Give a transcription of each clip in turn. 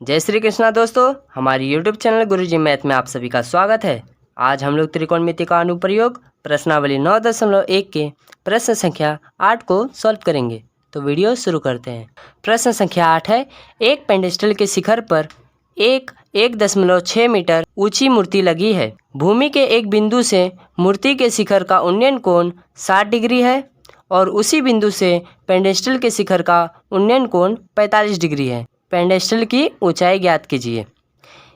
जय श्री कृष्णा दोस्तों, हमारी यूट्यूब चैनल गुरुजी मैथ में आप सभी का स्वागत है। आज हम लोग त्रिकोणमिति का अनुप्रयोग प्रश्नावली 9.1 के प्रश्न संख्या 8 को सॉल्व करेंगे। तो वीडियो शुरू करते हैं। प्रश्न संख्या 8 है, एक पेडेस्टल के शिखर पर 1.6 मीटर ऊंची मूर्ति लगी है। भूमि के एक बिंदु से मूर्ति के शिखर का उन्नयन कोण 60 डिग्री है और उसी बिंदु से पेडेस्टल के शिखर का उन्नयन कोण 45 डिग्री है। पेडेस्टल की ऊंचाई ज्ञात कीजिए।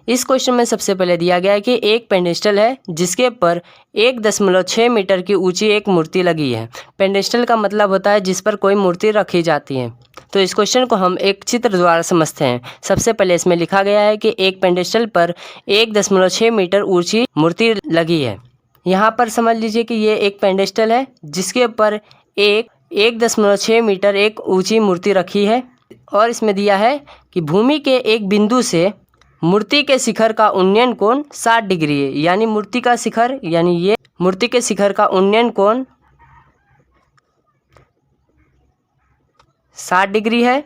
इस क्वेश्चन में सबसे पहले दिया गया है कि एक पेडेस्टल है जिसके पर 1.6 मीटर की ऊंची एक मूर्ति लगी है। पेडेस्टल का मतलब होता है जिस पर कोई मूर्ति रखी जाती है। तो इस क्वेश्चन को हम एक चित्र द्वारा समझते हैं। सबसे पहले इसमें लिखा गया है कि एक पेडेस्टल पर 1.6 मीटर ऊंची मूर्ति लगी है। यहाँ पर समझ लीजिए कि ये एक पेडेस्टल है जिसके ऊपर 1.6 मीटर एक ऊंची मूर्ति रखी है और इसमें दिया है कि भूमि के एक बिंदु से मूर्ति के शिखर का उन्नयन कोण 60 डिग्री है। यानी मूर्ति का शिखर ये मूर्ति के शिखर का उन्नयन कोण 60 डिग्री है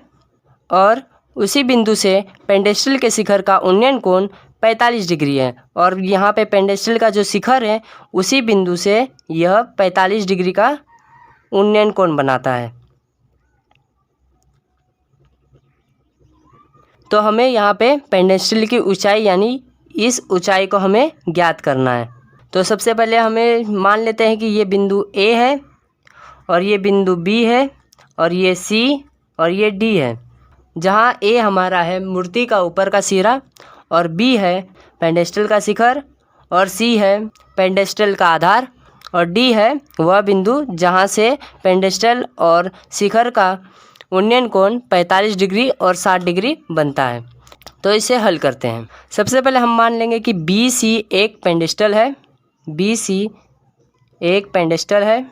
और उसी बिंदु से पेडेस्टल के शिखर का उन्नयन कोण 45 डिग्री है। और यहाँ पे पेडेस्टल का जो शिखर है उसी बिंदु से यह 45 डिग्री का उन्नयन कोण बनाता है। तो हमें यहाँ पे पेडेस्टल की ऊंचाई यानी इस ऊंचाई को हमें ज्ञात करना है। तो सबसे पहले हमें मान लेते हैं कि ये बिंदु A है और ये बिंदु B है और ये C और ये D है। जहाँ A हमारा है मूर्ति का ऊपर का सिरा और B है पेडेस्टल का शिखर और C है पेडेस्टल का आधार और D है वह बिंदु जहाँ से पेडेस्टल और शिखर का उन्नयन कोण 45 डिग्री और 60 डिग्री बनता है। तो इसे हल करते हैं। सबसे पहले हम मान लेंगे कि BC एक पेडेस्टल है। BC एक पेडेस्टल है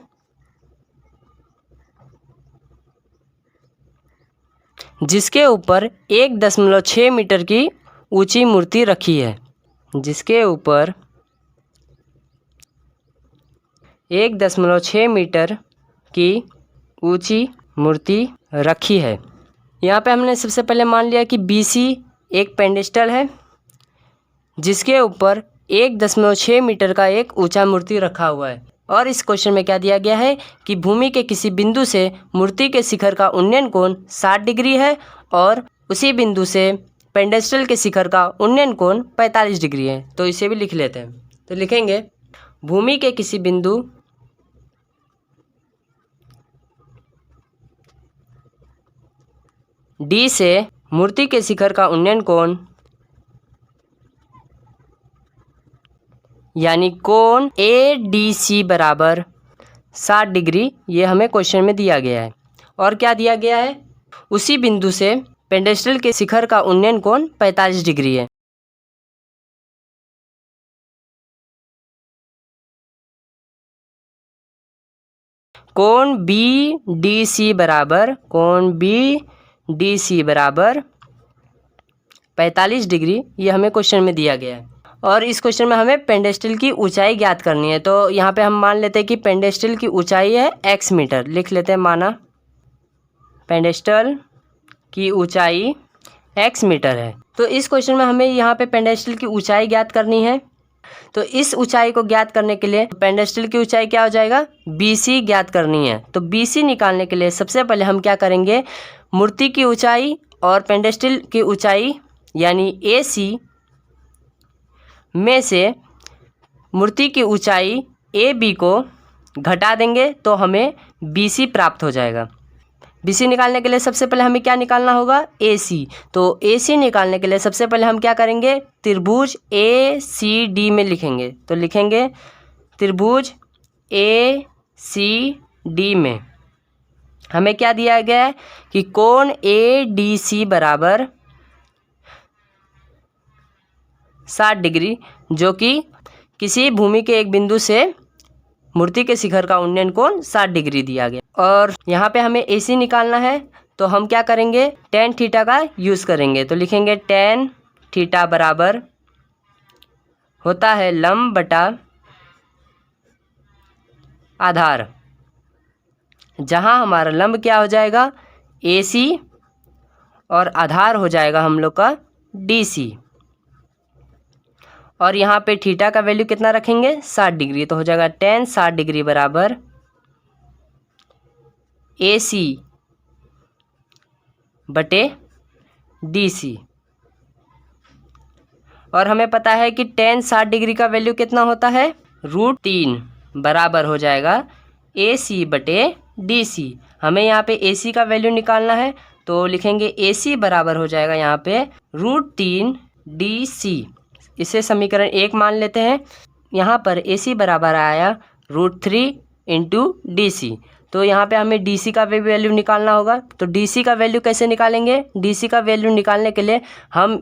जिसके ऊपर 1.6 मीटर की ऊंची मूर्ति रखी है। जिसके ऊपर 1.6 मीटर की ऊंची मूर्ति रखी है। यहाँ पे हमने सबसे पहले मान लिया कि BC एक पेडेस्टल है जिसके ऊपर 1.6 मीटर का एक ऊंचा मूर्ति रखा हुआ है। और इस क्वेश्चन में क्या दिया गया है कि भूमि के किसी बिंदु से मूर्ति के शिखर का उन्नयन कोण 60 डिग्री है और उसी बिंदु से पेडेस्टल के शिखर का उन्नयन कोण 45 डिग्री है। तो इसे भी लिख लेते हैं। तो लिखेंगे भूमि के किसी बिंदु D से मूर्ति के शिखर का उन्नयन कोण यानी कोण ADC बराबर 60 डिग्री, ये हमें क्वेश्चन में दिया गया है। और क्या दिया गया है, उसी बिंदु से पेडेस्टल के शिखर का उन्नयन कोण 45 डिग्री है। कोण BDC बराबर 45 डिग्री, ये हमें क्वेश्चन में दिया गया है। और इस क्वेश्चन में हमें पेडेस्टल की ऊंचाई ज्ञात करनी है। तो यहाँ पे हम मान लेते हैं कि पेडेस्टल की ऊंचाई है x मीटर। लिख लेते हैं, माना पेडेस्टल की ऊंचाई x मीटर है। तो इस क्वेश्चन में हमें यहाँ पे पेडेस्टल की ऊंचाई ज्ञात करनी है। तो इस ऊंचाई को ज्ञात करने के लिए पेडेस्टल की ऊंचाई क्या हो जाएगा, BC ज्ञात करनी है। तो BC निकालने के लिए सबसे पहले हम क्या करेंगे, मूर्ति की ऊंचाई और पेडेस्टल की ऊंचाई यानी AC में से मूर्ति की ऊंचाई AB को घटा देंगे तो हमें BC प्राप्त हो जाएगा। BC निकालने के लिए सबसे पहले हमें क्या निकालना होगा, AC। तो AC निकालने के लिए सबसे पहले हम क्या करेंगे, त्रिभुज ACD में लिखेंगे। तो लिखेंगे त्रिभुज ACD में हमें क्या दिया गया है कि कोण ADC बराबर 60 डिग्री, जो कि किसी भूमि के एक बिंदु से मूर्ति के शिखर का उन्नयन कोण 60 डिग्री दिया गया। और यहाँ पे हमें AC निकालना है तो हम क्या करेंगे, tan थीटा का यूज़ करेंगे। तो लिखेंगे tan थीटा बराबर होता है लंब बटा आधार, जहाँ हमारा लंब क्या हो जाएगा AC और आधार हो जाएगा हम लोग का DC। और यहाँ पे थीटा का वैल्यू कितना रखेंगे 60 डिग्री, तो हो जाएगा tan 60 डिग्री बराबर AC बटे DC। और हमें पता है कि tan 60 डिग्री का वैल्यू कितना होता है √3 बराबर हो जाएगा AC बटे DC। हमें यहाँ पे AC का वैल्यू निकालना है, तो लिखेंगे AC बराबर हो जाएगा यहाँ पे √3 DC। इसे समीकरण 1 मान लेते हैं। यहाँ पर AC बराबर आया √3 इंटू DC। तो यहाँ पे हमें DC का भी वैल्यू निकालना होगा। तो DC का वैल्यू कैसे निकालेंगे? DC का वैल्यू निकालने के लिए हम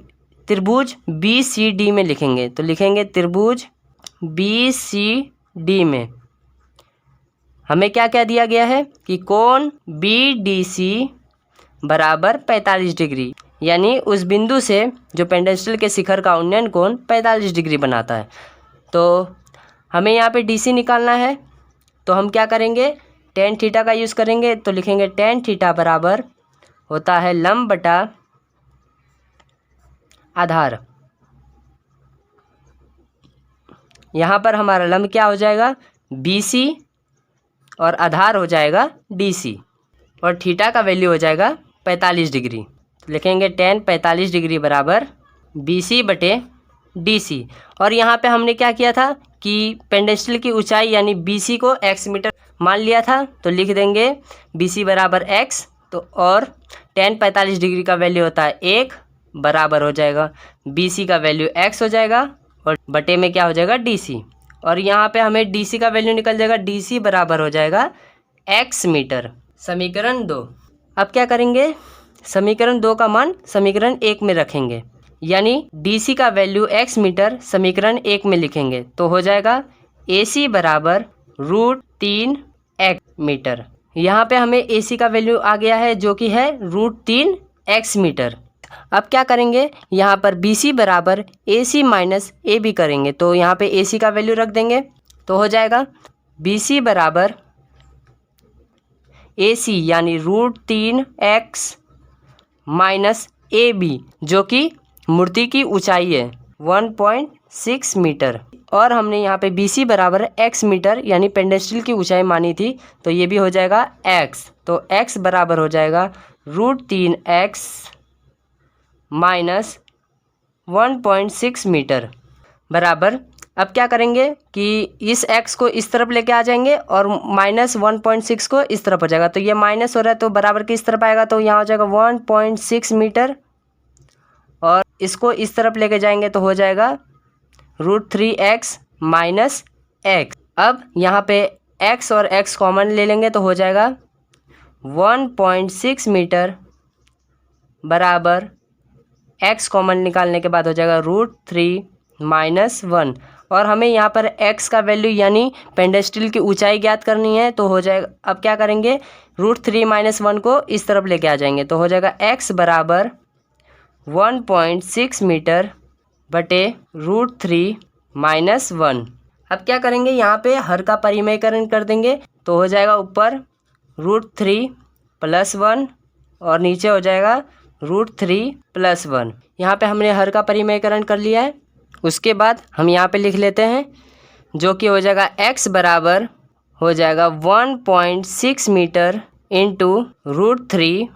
त्रिभुज BCD में लिखेंगे। तो लिखेंगे त्रिभुज BCD में हमें क्या क्या दिया गया है कि कोण BDC बराबर 45 डिग्री, यानी उस बिंदु से जो पेंडेस्टल के शिखर का उन्नयन कोण 45 डिग्री बनाता है। तो हमें यहाँ पे DC निकालना है, तो हम क्या करेंगे tan थीटा का यूज़ करेंगे। तो लिखेंगे tan थीटा बराबर होता है लंब बटा आधार। यहाँ पर हमारा लंब क्या हो जाएगा BC और आधार हो जाएगा DC, और थीटा का वैल्यू हो जाएगा 45 डिग्री। लिखेंगे tan 45 डिग्री बराबर BC बटे DC। और यहाँ पे हमने क्या किया था कि पेंडेस्टल की ऊंचाई यानी BC को x मीटर मान लिया था, तो लिख देंगे BC बराबर x। तो और tan 45 डिग्री का वैल्यू होता है 1 बराबर हो जाएगा BC का वैल्यू x हो जाएगा और बटे में क्या हो जाएगा DC। और यहाँ पे हमें DC का वैल्यू निकल जाएगा, DC बराबर हो जाएगा x मीटर। समीकरण 2। अब क्या करेंगे समीकरण 2 का मान समीकरण 1 में रखेंगे, यानी DC का वैल्यू x मीटर समीकरण 1 में लिखेंगे। तो हो जाएगा AC बराबर √3 x मीटर। यहाँ पे हमें AC का वैल्यू आ गया है जो कि है √3 x मीटर। अब क्या करेंगे यहाँ पर BC बराबर AC माइनस AB करेंगे। तो यहाँ पे AC का वैल्यू रख देंगे, तो हो जाएगा BC बराबर AC यानी √3 x माइनस AB जो कि मूर्ति की ऊंचाई है 1.6 मीटर। और हमने यहाँ पे BC बराबर x मीटर यानी पेंडेस्टल की ऊंचाई मानी थी, तो ये भी हो जाएगा x। तो x बराबर हो जाएगा √3 x माइनस 1.6 मीटर बराबर। अब क्या करेंगे कि इस x को इस तरफ लेके आ जाएंगे और माइनस 1.6 को इस तरफ हो जाएगा। तो ये माइनस हो रहा है तो बराबर किस तरफ आएगा, तो यहाँ हो जाएगा 1.6 मीटर। और इसको इस तरफ लेके जाएंगे तो हो जाएगा √3x माइनस x। अब यहाँ पे x और x कॉमन ले लेंगे तो हो जाएगा 1.6 मीटर बराबर x कॉमन निकालने के बाद हो जाएगा √3 माइनस 1। और हमें यहाँ पर x का वैल्यू यानी पेंडेस्टल की ऊंचाई ज्ञात करनी है, तो हो जाएगा अब क्या करेंगे √3 माइनस 1 को इस तरफ लेके आ जाएंगे। तो हो जाएगा x बराबर 1.6 मीटर बटे √3 माइनस 1। अब क्या करेंगे यहाँ पे हर का परिमेयकरण कर देंगे, तो हो जाएगा ऊपर √3 प्लस 1 और नीचे हो जाएगा √3 प्लस 1। यहाँ पे हमने हर का परिमेयकरण कर लिया है। उसके बाद हम यहाँ पे लिख लेते हैं जो कि हो जाएगा x बराबर हो जाएगा 1.6 मीटर इंटू √3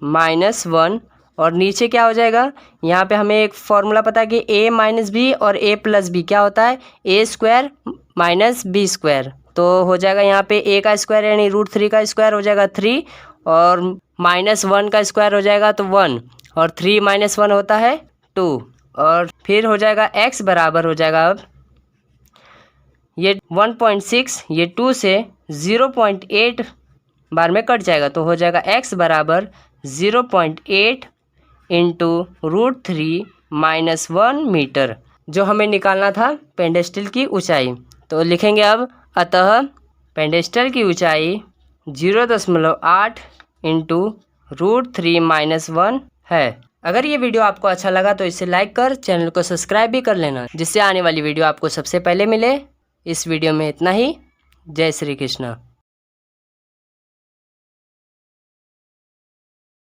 माइनस 1। और नीचे क्या हो जाएगा, यहाँ पे हमें एक फॉर्मूला पता है कि a माइनस बी और a प्लस बी क्या होता है a square minus b square. तो हो जाएगा यहाँ पे a का स्क्वायर यानी √3 का स्क्वायर हो जाएगा 3 और माइनस 1 का स्क्वायर हो जाएगा तो 1 और 3 माइनस 1 होता है 2। और फिर हो जाएगा x बराबर हो जाएगा अब ये 1.6 ये 2 से 0.8 बार में कट जाएगा, तो हो जाएगा x बराबर 0.8 इंटू √3 माइनस 1 मीटर जो हमें निकालना था पेंडेस्टल की ऊंचाई। तो लिखेंगे अब अतः पेंडेस्टल की ऊंचाई 0.8 इंटू √3 माइनस 1 है। अगर ये वीडियो आपको अच्छा लगा तो इसे लाइक कर चैनल को सब्सक्राइब भी कर लेना, जिससे आने वाली वीडियो आपको सबसे पहले मिले। इस वीडियो में इतना ही। जय श्री कृष्ण।